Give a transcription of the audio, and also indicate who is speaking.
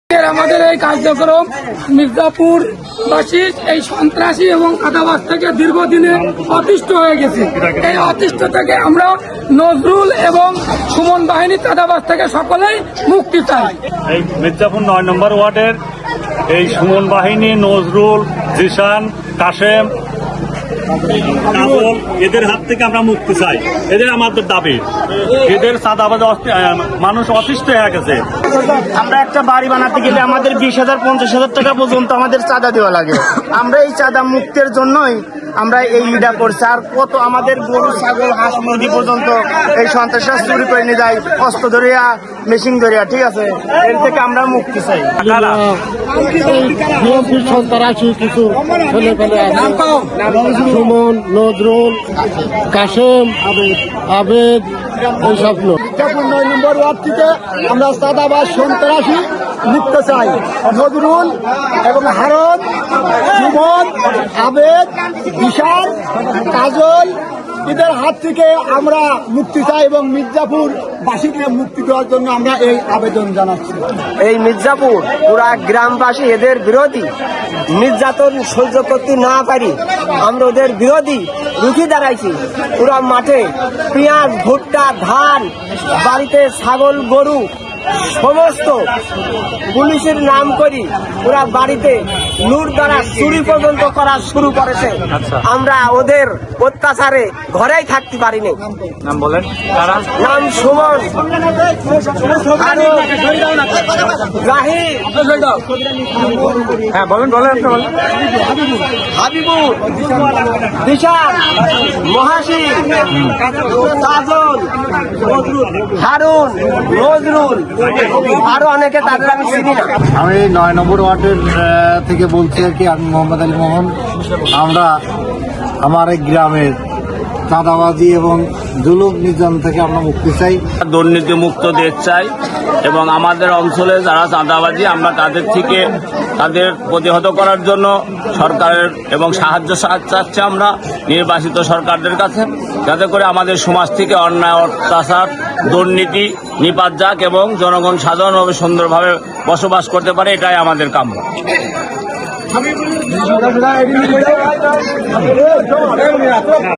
Speaker 1: আমাদের এই কার্যক্রম মির্জাপুরবাসী এই সন্ত্রাসী এবং চাঁদাবাজ থেকে দীর্ঘদিনে অতিষ্ঠ হয়ে গেছে। এই অতিষ্ঠ থেকে আমরা নজরুল এবং সুমন বাহিনী চাঁদাবাজ থেকে সকলেই মুক্তি চাই।
Speaker 2: এই মির্জাপুর 9 নম্বর ওয়ার্ডের এই সুমন বাহিনী, নজরুল, জিশান, কাশেম, কাজল, এদের হাত থেকে আমরা মুক্তি চাই। এদের আমাদের দাবি, এদের চাঁদাবাজ মানুষ অতিষ্ঠ হয়ে গেছে।
Speaker 3: আমরা একটা বাড়ি বানাতে গেলে আমাদের 20,000 50,000 টাকা পর্যন্ত আমাদের চাঁদা দেওয়া লাগে। আমরা এই চাঁদা মুক্তের জন্যই আমরা এই ইডা করছি। আর কত আমাদের গরু, ছাগল, হাঁস, মুরগি পর্যন্ত এই সন্ত্রাসীরা চুরি করে নিয়ে যায়, অস্ত্র ধরিয়া, মেশিন ধরিয়া। ঠিক আছে, এর থেকে আমরা মুক্তি চাই।
Speaker 4: সন্ত্রাসী কিছু ছেলে পেলে আছে, সুমন, নজরুল, কাশেম, আবেদ, এইসব লোক। মির্জাপুর 9 নম্বর ওয়ার্ড থেকে আমরা চাঁদাবাজ সন্ত্রাসী মুক্ত চাই। নজরুল এবং হারন, সুমন, আবেদ, বিশাল, কাজল, এদের হাত থেকে আমরা মুক্তি চাই এবং মির্জাপুর বাসীকে মুক্তি দেওয়ার জন্য আমরা এই আবেদন জানাচ্ছি।
Speaker 3: এই মির্জাপুর পুরা গ্রামবাসী এদের বিরোধী, নির্যাতন সহ্য করতে না পারি আমরা ওদের বিরোধী রুখে দাঁড়াইছি। পুরা মাঠে পেঁয়াজ, ভুট্টা, ধান, বাড়িতে ছাগল, গরু সমস্ত পুলিশের নাম করি ওরা বাড়িতে লুট দ্বারা চুরি পর্যন্ত করা শুরু করেছে। আমরা ওদের অত্যাচারে ঘরেই থাকতে পারিনি।
Speaker 2: নাম বলেন, কারা?
Speaker 3: নাম সুমন,
Speaker 2: হ্যাঁ বলেন,
Speaker 3: হাবিবুর, বিশাল, মহাসিন, কাজল, হারুন, নজরুল, আরো অনেকে, তাদের আমি চিনি না।
Speaker 4: আমি 9 নম্বর ওয়ার্ডের থেকে বলছি আর কি। আমি মোহাম্মদ আলী মোহন। আমরা আমার এই গ্রামের চাঁদাবাজি এবং জুলুম নির্যাতন থেকে আমরা মুক্তি চাই,
Speaker 5: দুর্নীতি মুক্ত দেশ চাই এবং আমাদের অঞ্চলে যারা চাঁদাবাজি আমরা তাদের থেকে তাদের প্রতিহত করার জন্য সরকারের এবং সাহায্য চাচ্ছি আমরা নির্বাচিত সরকারদের কাছে, যাতে করে আমাদের সমাজ থেকে অন্যায়, অত্যাচার, দুর্নীতি নিপাত যাক এবং জনগণ সাধারণভাবে সুন্দরভাবে বসবাস করতে পারে। এটাই আমাদের কাম্য।